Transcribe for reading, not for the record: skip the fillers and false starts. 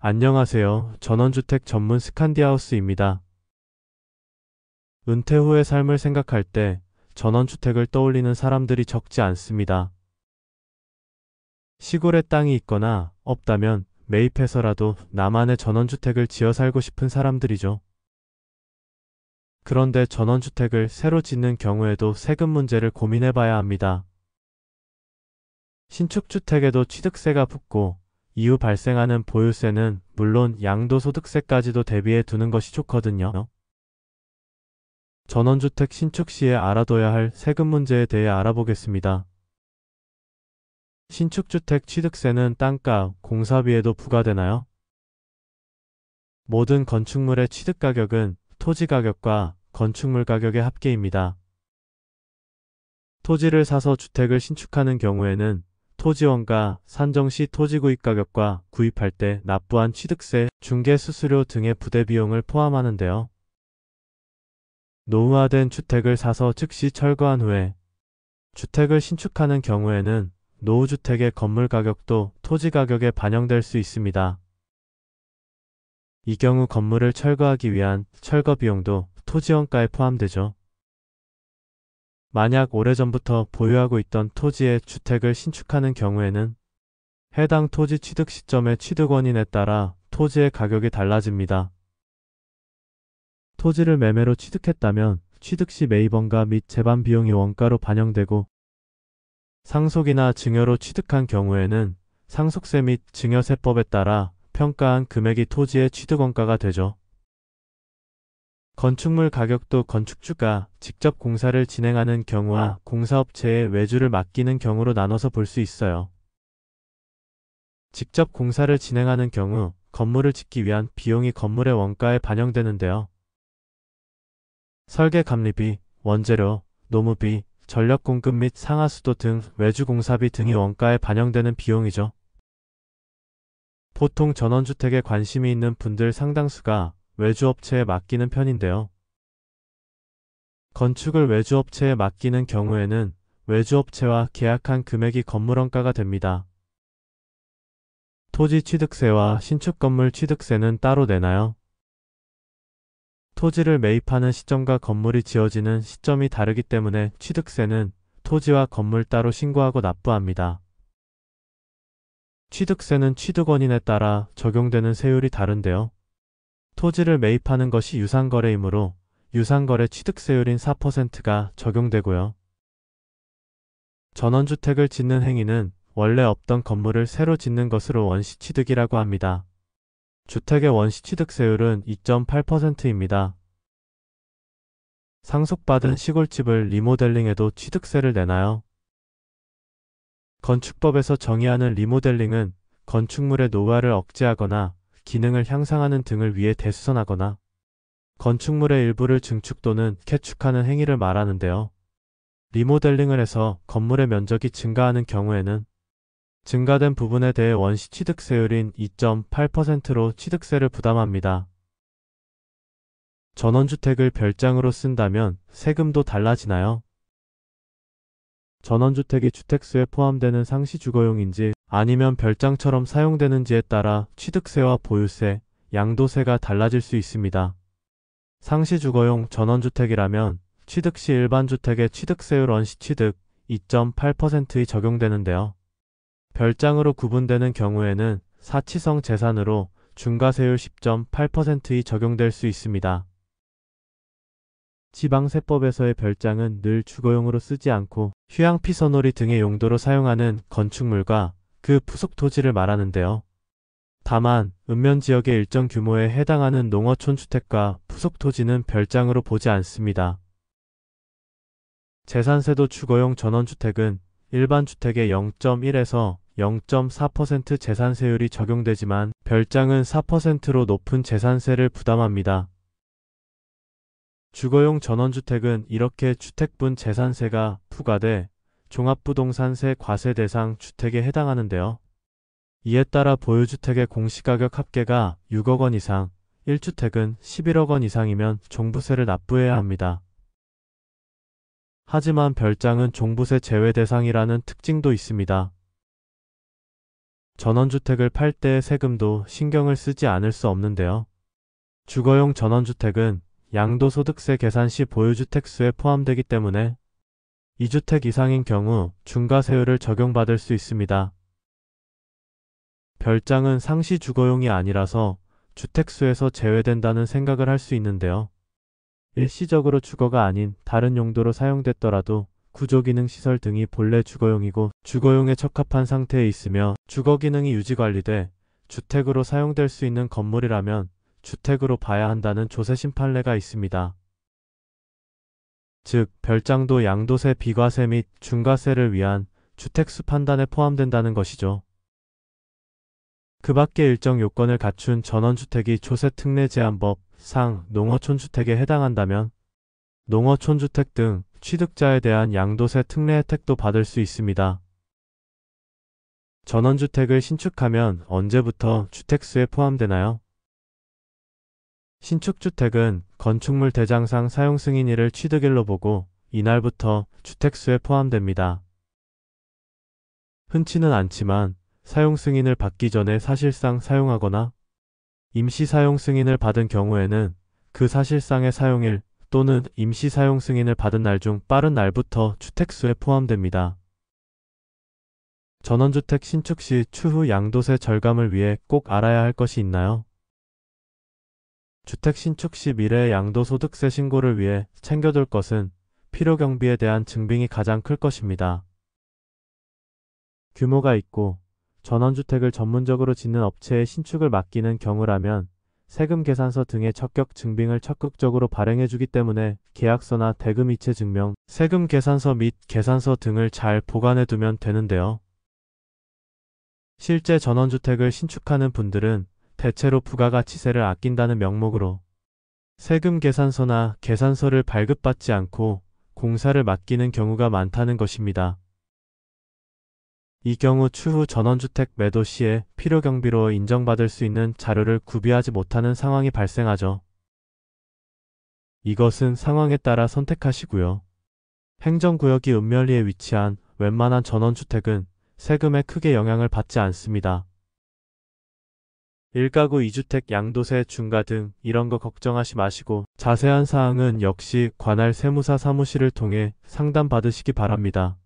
안녕하세요. 전원주택 전문 스칸디하우스입니다. 은퇴 후의 삶을 생각할 때 전원주택을 떠올리는 사람들이 적지 않습니다. 시골에 땅이 있거나 없다면 매입해서라도 나만의 전원주택을 지어 살고 싶은 사람들이죠. 그런데 전원주택을 새로 짓는 경우에도 세금 문제를 고민해 봐야 합니다. 신축주택에도 취득세가 붙고 이후 발생하는 보유세는 물론 양도소득세까지도 대비해 두는 것이 좋거든요. 전원주택 신축 시에 알아둬야 할 세금 문제에 대해 알아보겠습니다. 신축주택 취득세는 땅값, 공사비에도 부과되나요? 모든 건축물의 취득가격은 토지가격과 건축물 가격의 합계입니다. 토지를 사서 주택을 신축하는 경우에는 토지원가, 산정시 토지구입가격과 구입할 때 납부한 취득세, 중개수수료 등의 부대비용을 포함하는데요. 노후화된 주택을 사서 즉시 철거한 후에 주택을 신축하는 경우에는 노후주택의 건물 가격도 토지 가격에 반영될 수 있습니다. 이 경우 건물을 철거하기 위한 철거 비용도 토지원가에 포함되죠. 만약 오래전부터 보유하고 있던 토지에 주택을 신축하는 경우에는 해당 토지 취득 시점의 취득원인에 따라 토지의 가격이 달라집니다. 토지를 매매로 취득했다면 취득 시 매입원가 및 제반 비용이 원가로 반영되고 상속이나 증여로 취득한 경우에는 상속세 및 증여세법에 따라 평가한 금액이 토지의 취득원가가 되죠. 건축물 가격도 건축주가 직접 공사를 진행하는 경우와 공사업체에 외주를 맡기는 경우로 나눠서 볼 수 있어요. 직접 공사를 진행하는 경우 건물을 짓기 위한 비용이 건물의 원가에 반영되는데요. 설계 감리비, 원재료, 노무비, 전력 공급 및 상하수도 등 외주 공사비 등이 원가에 반영되는 비용이죠. 보통 전원주택에 관심이 있는 분들 상당수가 외주업체에 맡기는 편인데요. 건축을 외주업체에 맡기는 경우에는 외주업체와 계약한 금액이 건물원가가 됩니다. 토지 취득세와 신축 건물 취득세는 따로 내나요? 토지를 매입하는 시점과 건물이 지어지는 시점이 다르기 때문에 취득세는 토지와 건물 따로 신고하고 납부합니다. 취득세는 취득원인에 따라 적용되는 세율이 다른데요. 토지를 매입하는 것이 유상거래이므로 유상거래 취득세율인 4%가 적용되고요. 전원주택을 짓는 행위는 원래 없던 건물을 새로 짓는 것으로 원시취득이라고 합니다. 주택의 원시취득세율은 2.8%입니다. 상속받은 시골집을 리모델링해도 취득세를 내나요? 건축법에서 정의하는 리모델링은 건축물의 노후화를 억제하거나 기능을 향상하는 등을 위해 대수선하거나 건축물의 일부를 증축 또는 개축하는 행위를 말하는데요. 리모델링을 해서 건물의 면적이 증가하는 경우에는 증가된 부분에 대해 원시취득세율인 2.8%로 취득세를 부담합니다. 전원주택을 별장으로 쓴다면 세금도 달라지나요? 전원주택이 주택수에 포함되는 상시주거용인지 아니면 별장처럼 사용되는지에 따라 취득세와 보유세, 양도세가 달라질 수 있습니다. 상시주거용 전원주택이라면 취득 시 일반주택의 취득세율 원시취득 2.8%이 적용되는데요. 별장으로 구분되는 경우에는 사치성 재산으로 중과세율 10.8%이 적용될 수 있습니다. 지방세법에서의 별장은 늘 주거용으로 쓰지 않고 휴양 피서놀이 등의 용도로 사용하는 건축물과 그 부속 토지를 말하는데요. 다만 읍면지역의 일정 규모에 해당하는 농어촌 주택과 부속 토지는 별장으로 보지 않습니다. 재산세도 주거용 전원주택은 일반 주택의 0.1에서 0.4% 재산세율이 적용되지만 별장은 4%로 높은 재산세를 부담합니다. 주거용 전원주택은 이렇게 주택분 재산세가 부과돼 종합부동산세 과세 대상 주택에 해당하는데요. 이에 따라 보유주택의 공시가격 합계가 6억 원 이상, 1주택은 11억 원 이상이면 종부세를 납부해야 합니다. 하지만 별장은 종부세 제외 대상이라는 특징도 있습니다. 전원주택을 팔 때의 세금도 신경을 쓰지 않을 수 없는데요. 주거용 전원주택은 양도소득세 계산 시 보유주택수에 포함되기 때문에 2주택 이상인 경우 중과세율을 적용받을 수 있습니다. 별장은 상시 주거용이 아니라서 주택수에서 제외된다는 생각을 할 수 있는데요. 일시적으로 주거가 아닌 다른 용도로 사용됐더라도 구조기능시설 등이 본래 주거용이고 주거용에 적합한 상태에 있으며 주거기능이 유지관리돼 주택으로 사용될 수 있는 건물이라면 주택으로 봐야 한다는 조세심 판례가 있습니다. 즉, 별장도 양도세 비과세 및 중과세를 위한 주택수 판단에 포함된다는 것이죠. 그 밖에 일정 요건을 갖춘 전원주택이 조세특례제한법 상 농어촌주택에 해당한다면 농어촌주택 등 취득자에 대한 양도세 특례 혜택도 받을 수 있습니다. 전원주택을 신축하면 언제부터 주택수에 포함되나요? 신축주택은 건축물 대장상 사용승인일을 취득일로 보고 이날부터 주택수에 포함됩니다. 흔치는 않지만 사용승인을 받기 전에 사실상 사용하거나 임시 사용승인을 받은 경우에는 그 사실상의 사용일 또는 임시 사용승인을 받은 날 중 빠른 날부터 주택수에 포함됩니다. 전원주택 신축 시 추후 양도세 절감을 위해 꼭 알아야 할 것이 있나요? 주택 신축 시 미래의 양도소득세 신고를 위해 챙겨둘 것은 필요경비에 대한 증빙이 가장 클 것입니다. 규모가 있고 전원주택을 전문적으로 짓는 업체에 신축을 맡기는 경우라면 세금 계산서 등의 적격 증빙을 적극적으로 발행해주기 때문에 계약서나 대금 이체 증명, 세금 계산서 및 계산서 등을 잘 보관해두면 되는데요. 실제 전원주택을 신축하는 분들은 대체로 부가가치세를 아낀다는 명목으로 세금 계산서나 계산서를 발급받지 않고 공사를 맡기는 경우가 많다는 것입니다. 이 경우 추후 전원주택 매도 시에 필요경비로 인정받을 수 있는 자료를 구비하지 못하는 상황이 발생하죠. 이것은 상황에 따라 선택하시고요. 행정구역이 읍면리에 위치한 웬만한 전원주택은 세금에 크게 영향을 받지 않습니다. 1가구 2주택 양도세 중과 등 이런 거 걱정하지 마시고 자세한 사항은 역시 관할 세무사 사무실을 통해 상담 받으시기 바랍니다.